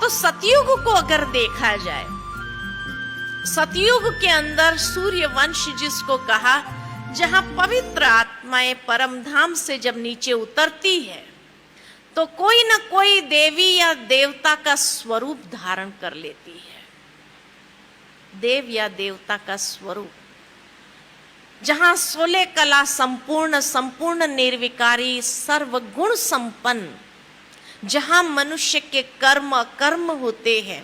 तो सतयुग को अगर देखा जाए, सतयुग के अंदर सूर्य वंश जिसको कहा, जहां पवित्र आत्माएं परम धाम से जब नीचे उतरती है तो कोई न कोई देवी या देवता का स्वरूप धारण कर लेती है। देव या देवता का स्वरूप, जहां 16 कला संपूर्ण, संपूर्ण निर्विकारी, सर्वगुण संपन्न, जहां मनुष्य के कर्म अकर्म होते हैं,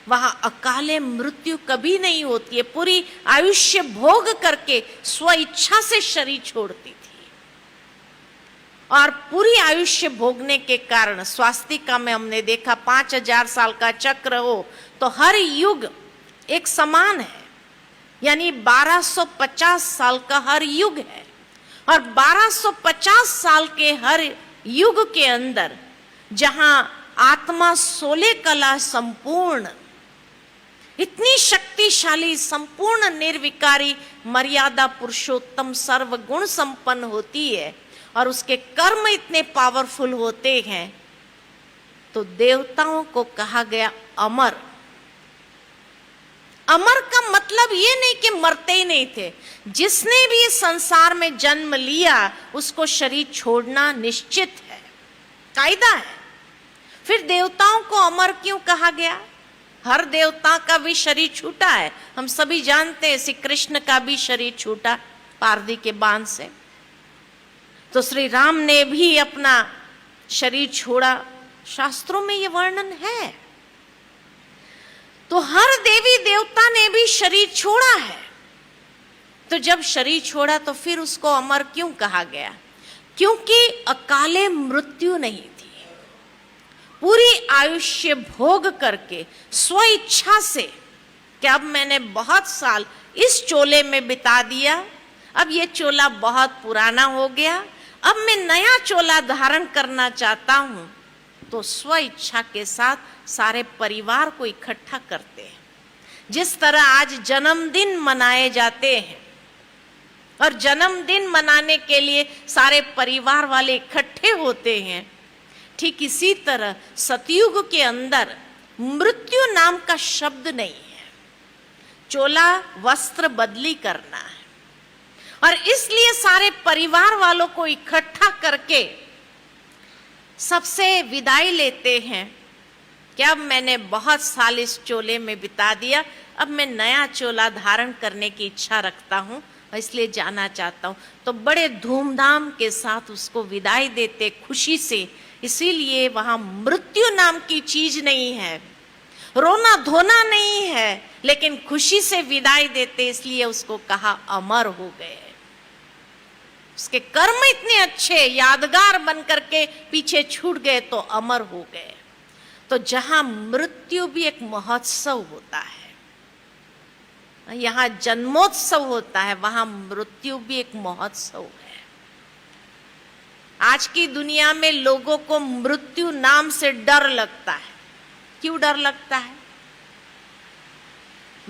वहां अकाले मृत्यु कभी नहीं होती है। पूरी आयुष्य भोग करके स्व इच्छा से शरीर छोड़ती थी, और पूरी आयुष्य भोगने के कारण स्वास्तिका में हमने देखा 5000 साल का चक्र हो तो हर युग एक समान है, यानी 1250 साल का हर युग है। और 1250 साल के हर युग के अंदर जहां आत्मा 16 कला संपूर्ण, इतनी शक्तिशाली, संपूर्ण निर्विकारी, मर्यादा पुरुषोत्तम, सर्वगुण संपन्न होती है और उसके कर्म इतने पावरफुल होते हैं, तो देवताओं को कहा गया अमर। अमर का मतलब ये नहीं कि मरते ही नहीं थे, जिसने भी इस संसार में जन्म लिया उसको शरीर छोड़ना निश्चित है, कायदा है। फिर देवताओं को अमर क्यों कहा गया? हर देवता का भी शरीर छूटा है, हम सभी जानते हैं। श्री कृष्ण का भी शरीर छूटा पारदी के बांध से, तो श्री राम ने भी अपना शरीर छोड़ा, शास्त्रों में ये वर्णन है। तो हर देवी देवता ने भी शरीर छोड़ा है। तो जब शरीर छोड़ा तो फिर उसको अमर क्यों कहा गया? क्योंकि अकाले मृत्यु नहीं थी। पूरी आयुष्य भोग करके स्व इच्छा से कि अब मैंने बहुत साल इस चोले में बिता दिया, अब ये चोला बहुत पुराना हो गया, अब मैं नया चोला धारण करना चाहता हूं, तो स्व इच्छा के साथ सारे परिवार को इकट्ठा करते हैं। जिस तरह आज जन्मदिन मनाए जाते हैं और जन्मदिन मनाने के लिए सारे परिवार वाले इकट्ठे होते हैं, ठीक इसी तरह सतयुग के अंदर मृत्यु नाम का शब्द नहीं है। चोला वस्त्र बदली करना है, और इसलिए सारे परिवार वालों को इकट्ठा करके सबसे विदाई लेते हैं कि अब मैंने बहुत साल इस चोले में बिता दिया, अब मैं नया चोला धारण करने की इच्छा रखता हूं, इसलिए जाना चाहता हूं। तो बड़े धूमधाम के साथ उसको विदाई देते, खुशी से। इसीलिए वहां मृत्यु नाम की चीज नहीं है, रोना धोना नहीं है, लेकिन खुशी से विदाई देते, इसलिए उसको कहा अमर हो गए। उसके कर्म इतने अच्छे, यादगार बनकर के पीछे छूट गए तो अमर हो गए। तो जहां मृत्यु भी एक महोत्सव होता है, यहां जन्मोत्सव होता है, वहां मृत्यु भी एक महोत्सव है। आज की दुनिया में लोगों को मृत्यु नाम से डर लगता है। क्यों डर लगता है?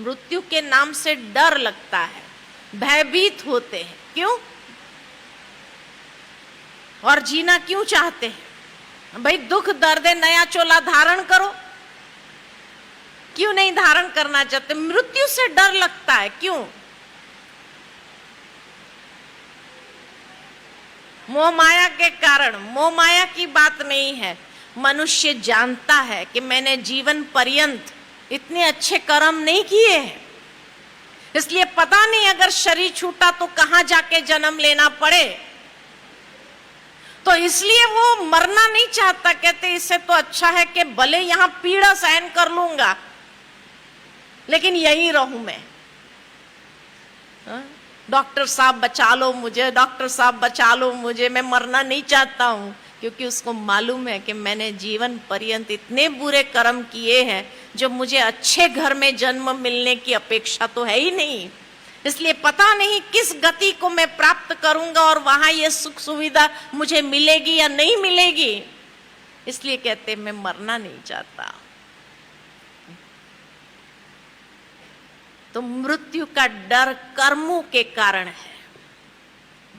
मृत्यु के नाम से डर लगता है, भयभीत होते हैं। क्यों? और जीना क्यों चाहते हैं? भाई दुख दर्द है, नया चोला धारण करो। क्यों नहीं धारण करना चाहते? मृत्यु से डर लगता है। क्यों? मोह माया के कारण। मोह माया की बात नहीं है, मनुष्य जानता है कि मैंने जीवन पर्यंत इतने अच्छे कर्म नहीं किए हैं, इसलिए पता नहीं अगर शरीर छूटा तो कहां जाके जन्म लेना पड़े, तो इसलिए वो मरना नहीं चाहता। कहते इससे तो अच्छा है कि भले यहां पीड़ा सहन कर लूंगा, लेकिन यहीं रहूं मैं। डॉक्टर साहब बचा लो मुझे, डॉक्टर साहब बचा लो मुझे, मैं मरना नहीं चाहता हूं। क्योंकि उसको मालूम है कि मैंने जीवन पर्यंत इतने बुरे कर्म किए हैं जो मुझे अच्छे घर में जन्म मिलने की अपेक्षा तो है ही नहीं। इसलिए पता नहीं किस गति को मैं प्राप्त करूंगा और वहां ये सुख सुविधा मुझे मिलेगी या नहीं मिलेगी, इसलिए कहते मैं मरना नहीं चाहता। तो मृत्यु का डर कर्मों के कारण है,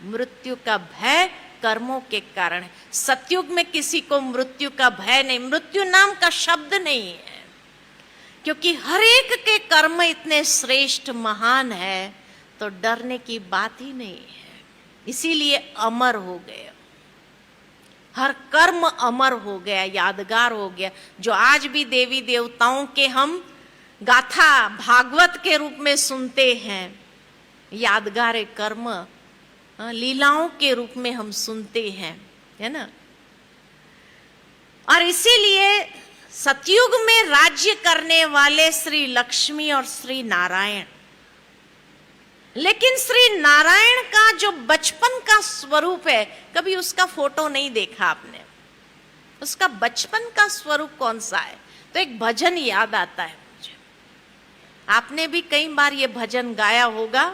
मृत्यु का भय कर्मों के कारण है। सतयुग में किसी को मृत्यु का भय नहीं, मृत्यु नाम का शब्द नहीं है, क्योंकि हर एक के कर्म इतने श्रेष्ठ महान है, तो डरने की बात ही नहीं है। इसीलिए अमर हो गए, हर कर्म अमर हो गया, यादगार हो गया। जो आज भी देवी देवताओं के हम गाथा भागवत के रूप में सुनते हैं, यादगार कर्म लीलाओं के रूप में हम सुनते हैं, है ना। और इसीलिए सतयुग में राज्य करने वाले श्री लक्ष्मी और श्री नारायण, लेकिन श्री नारायण का जो बचपन का स्वरूप है, कभी उसका फोटो नहीं देखा आपने। उसका बचपन का स्वरूप कौन सा है? तो एक भजन याद आता है मुझे, आपने भी कई बार ये भजन गाया होगा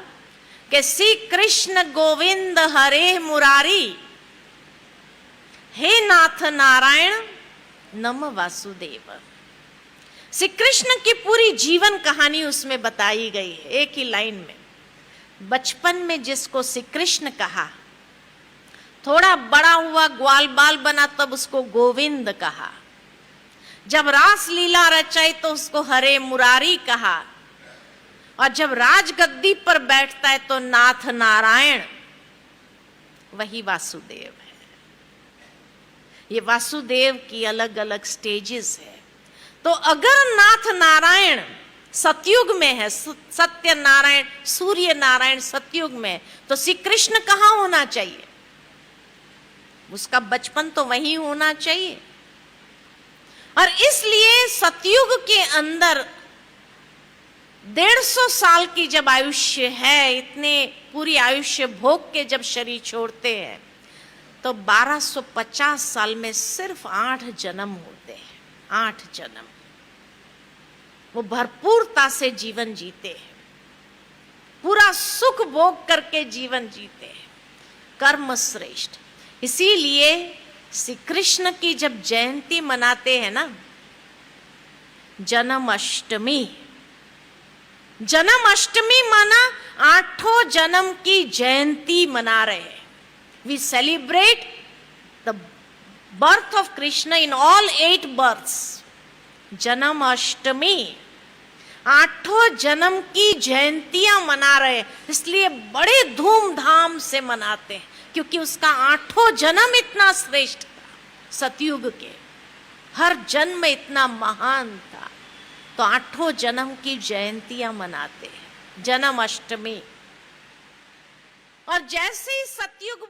कि श्री कृष्ण गोविंद हरे मुरारी, हे नाथ नारायण नम वासुदेव। श्री कृष्ण की पूरी जीवन कहानी उसमें बताई गई है एक ही लाइन में। बचपन में जिसको श्री कृष्ण कहा, थोड़ा बड़ा हुआ ग्वाल बाल बना तब उसको गोविंद कहा, जब रास लीला रचाई तो उसको हरे मुरारी कहा, और जब राजगद्दी पर बैठता है तो नाथ नारायण, वही वासुदेव है। ये वासुदेव की अलग अलग स्टेजेस है। तो अगर नाथ नारायण सतयुग में है, सत्य नारायण सूर्य नारायण सतयुग में, तो श्री कृष्ण कहाँ होना चाहिए? उसका बचपन तो वहीं होना चाहिए। और इसलिए सतयुग के अंदर 150 साल की जब आयुष्य है, इतने पूरी आयुष्य भोग के जब शरीर छोड़ते हैं, तो 1250 साल में सिर्फ 8 जन्म होते हैं। 8 जन्म वो भरपूरता से जीवन जीते हैं, पूरा सुख भोग करके जीवन जीते हैं, कर्म श्रेष्ठ। इसीलिए श्री कृष्ण की जब जयंती मनाते हैं ना, जन्माष्टमी, जन्माष्टमी माना 8 जन्म की जयंती मना रहे हैं। We celebrate the birth of Krishna in all 8 births. Janmashtami 8 जन्म की जयंतियां मना रहे हैं, इसलिए बड़े धूमधाम से मनाते हैं, क्योंकि उसका 8 जन्म इतना श्रेष्ठ था। सतयुग के हर जन्म इतना महान था, तो 8 जन्म की जयंतियां मनाते हैं, जन्माष्टमी। और जैसे ही सतयुग